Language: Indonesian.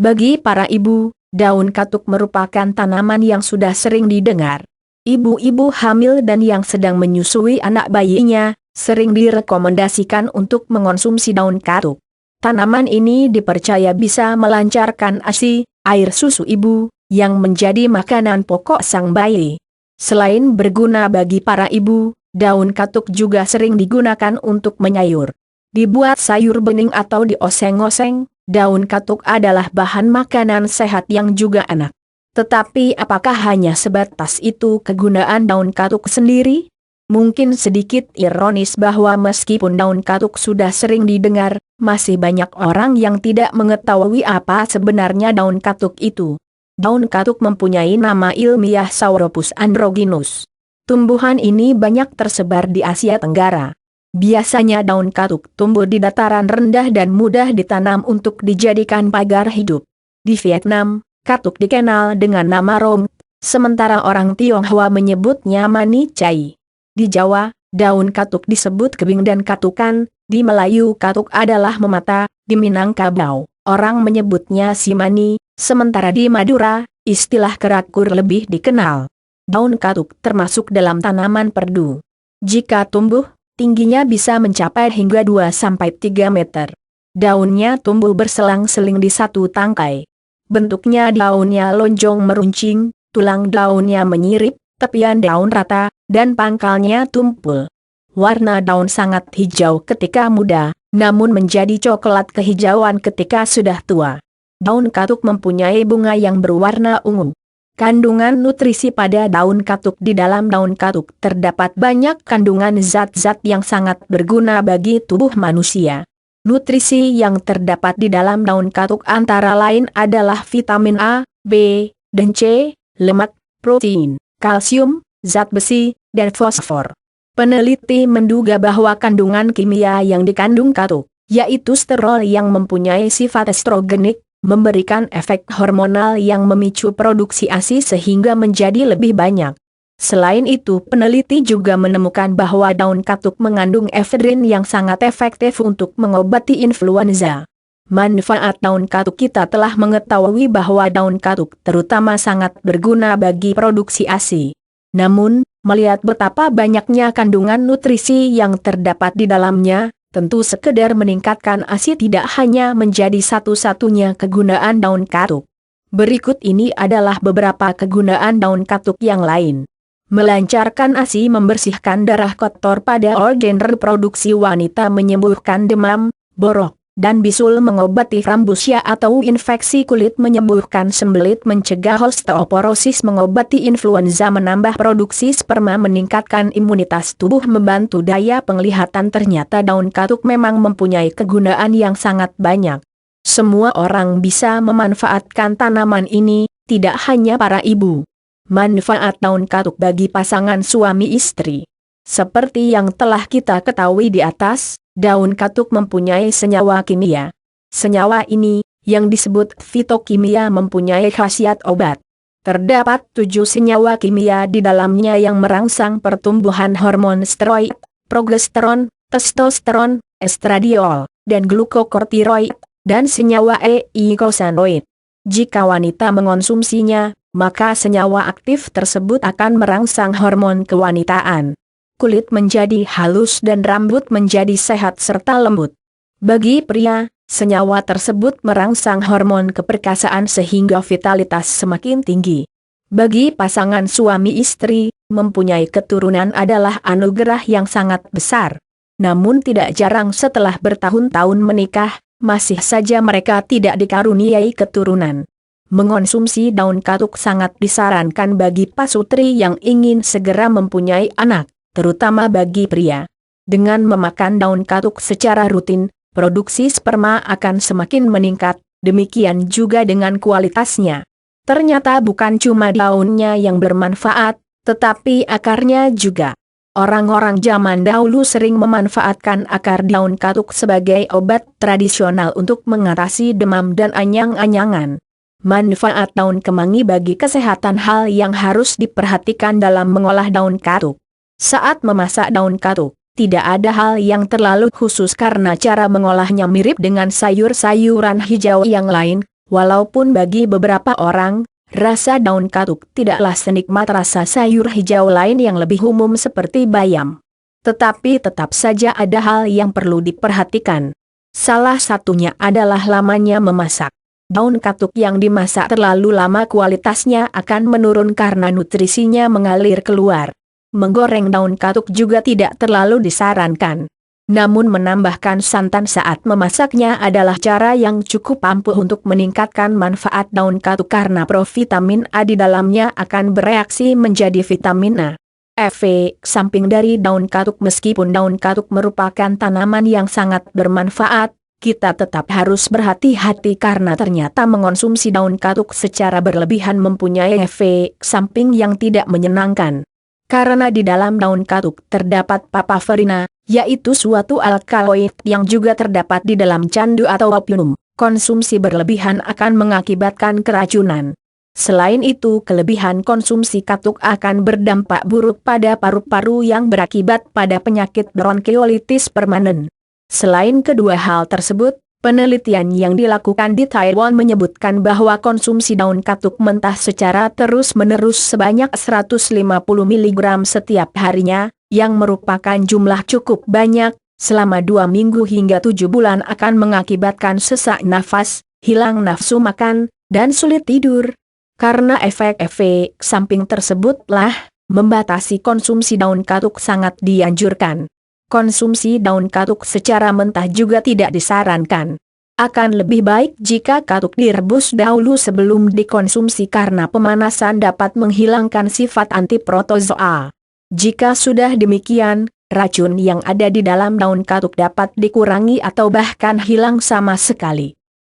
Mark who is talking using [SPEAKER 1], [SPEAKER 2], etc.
[SPEAKER 1] Bagi para ibu, daun katuk merupakan tanaman yang sudah sering didengar. Ibu-ibu hamil dan yang sedang menyusui anak bayinya, sering direkomendasikan untuk mengonsumsi daun katuk. Tanaman ini dipercaya bisa melancarkan ASI, air susu ibu, yang menjadi makanan pokok sang bayi. Selain berguna bagi para ibu, daun katuk juga sering digunakan untuk menyayur. Dibuat sayur bening atau dioseng-oseng, daun katuk adalah bahan makanan sehat yang juga enak. Tetapi apakah hanya sebatas itu kegunaan daun katuk sendiri? Mungkin sedikit ironis bahwa meskipun daun katuk sudah sering didengar, masih banyak orang yang tidak mengetahui apa sebenarnya daun katuk itu. Daun katuk mempunyai nama ilmiah Sauropus androgynus. Tumbuhan ini banyak tersebar di Asia Tenggara. Biasanya daun katuk tumbuh di dataran rendah dan mudah ditanam untuk dijadikan pagar hidup. Di Vietnam, katuk dikenal dengan nama rom, sementara orang Tionghoa menyebutnya mani cai. Di Jawa, daun katuk disebut kebing dan katukan, di Melayu katuk adalah memata, di Minangkabau, orang menyebutnya simani, sementara di Madura, istilah kerakur lebih dikenal. Daun katuk termasuk dalam tanaman perdu. Jika tumbuh, tingginya bisa mencapai hingga 2-3 meter. Daunnya tumbuh berselang-seling di satu tangkai. Bentuknya daunnya lonjong meruncing, tulang daunnya menyirip, tepian daun rata, dan pangkalnya tumpul. Warna daun sangat hijau ketika muda, namun menjadi coklat kehijauan ketika sudah tua. Daun katuk mempunyai bunga yang berwarna ungu. Kandungan nutrisi pada daun katuk. Di dalam daun katuk terdapat banyak kandungan zat-zat yang sangat berguna bagi tubuh manusia. Nutrisi yang terdapat di dalam daun katuk antara lain adalah vitamin A, B, dan C, lemak, protein, kalsium, zat besi, dan fosfor. Peneliti menduga bahwa kandungan kimia yang dikandung katuk, yaitu sterol yang mempunyai sifat estrogenik, memberikan efek hormonal yang memicu produksi ASI sehingga menjadi lebih banyak. Selain itu, peneliti juga menemukan bahwa daun katuk mengandung efedrin yang sangat efektif untuk mengobati influenza. Manfaat daun katuk. Kita telah mengetahui bahwa daun katuk terutama sangat berguna bagi produksi ASI. Namun, melihat betapa banyaknya kandungan nutrisi yang terdapat di dalamnya, tentu sekedar meningkatkan ASI tidak hanya menjadi satu-satunya kegunaan daun katuk. Berikut ini adalah beberapa kegunaan daun katuk yang lain. Melancarkan ASI, membersihkan darah kotor pada organ reproduksi wanita, menyembuhkan demam, borok, dan bisul, mengobati rambusia atau infeksi kulit, menyembuhkan sembelit, mencegah osteoporosis, mengobati influenza, menambah produksi sperma, meningkatkan imunitas tubuh, membantu daya penglihatan. Ternyata daun katuk memang mempunyai kegunaan yang sangat banyak. Semua orang bisa memanfaatkan tanaman ini, tidak hanya para ibu. Manfaat daun katuk bagi pasangan suami istri. Seperti yang telah kita ketahui di atas, daun katuk mempunyai senyawa kimia. Senyawa ini, yang disebut fitokimia, mempunyai khasiat obat. Terdapat 7 senyawa kimia di dalamnya yang merangsang pertumbuhan hormon steroid, progesteron, testosteron, estradiol, dan glukokortikoid, dan senyawa eikosanoid. Jika wanita mengonsumsinya, maka senyawa aktif tersebut akan merangsang hormon kewanitaan. Kulit menjadi halus dan rambut menjadi sehat serta lembut. Bagi pria, senyawa tersebut merangsang hormon keperkasaan sehingga vitalitas semakin tinggi. Bagi pasangan suami istri, mempunyai keturunan adalah anugerah yang sangat besar. Namun tidak jarang setelah bertahun-tahun menikah, masih saja mereka tidak dikaruniai keturunan. Mengonsumsi daun katuk sangat disarankan bagi pasutri yang ingin segera mempunyai anak, terutama bagi pria. Dengan memakan daun katuk secara rutin, produksi sperma akan semakin meningkat, demikian juga dengan kualitasnya. Ternyata bukan cuma daunnya yang bermanfaat, tetapi akarnya juga. Orang-orang zaman dahulu sering memanfaatkan akar daun katuk sebagai obat tradisional untuk mengatasi demam dan anyang-anyangan. Manfaat daun kemangi bagi kesehatan, hal yang harus diperhatikan dalam mengolah daun katuk. Saat memasak daun katuk, tidak ada hal yang terlalu khusus karena cara mengolahnya mirip dengan sayur-sayuran hijau yang lain, Walaupun bagi beberapa orang, rasa daun katuk tidaklah senikmat rasa sayur hijau lain yang lebih umum seperti bayam. Tetapi tetap saja ada hal yang perlu diperhatikan. Salah satunya adalah lamanya memasak. Daun katuk yang dimasak terlalu lama kualitasnya akan menurun karena nutrisinya mengalir keluar. Menggoreng daun katuk juga tidak terlalu disarankan. Namun menambahkan santan saat memasaknya adalah cara yang cukup ampuh untuk meningkatkan manfaat daun katuk karena provitamin A di dalamnya akan bereaksi menjadi vitamin A. Efek samping dari daun katuk. Meskipun daun katuk merupakan tanaman yang sangat bermanfaat, kita tetap harus berhati-hati karena ternyata mengonsumsi daun katuk secara berlebihan mempunyai efek samping yang tidak menyenangkan. Karena di dalam daun katuk terdapat papaverina, yaitu suatu alkaloid yang juga terdapat di dalam candu atau opium. Konsumsi berlebihan akan mengakibatkan keracunan. Selain itu, kelebihan konsumsi katuk akan berdampak buruk pada paru-paru yang berakibat pada penyakit bronkiolitis permanen. Selain kedua hal tersebut, penelitian yang dilakukan di Taiwan menyebutkan bahwa konsumsi daun katuk mentah secara terus-menerus sebanyak 150 mg setiap harinya, yang merupakan jumlah cukup banyak, selama 2 minggu hingga 7 bulan akan mengakibatkan sesak nafas, hilang nafsu makan, dan sulit tidur. Karena efek-efek samping tersebutlah, membatasi konsumsi daun katuk sangat dianjurkan. Konsumsi daun katuk secara mentah juga tidak disarankan. Akan lebih baik jika katuk direbus dahulu sebelum dikonsumsi karena pemanasan dapat menghilangkan sifat antiprotozoa. Jika sudah demikian, racun yang ada di dalam daun katuk dapat dikurangi atau bahkan hilang sama sekali.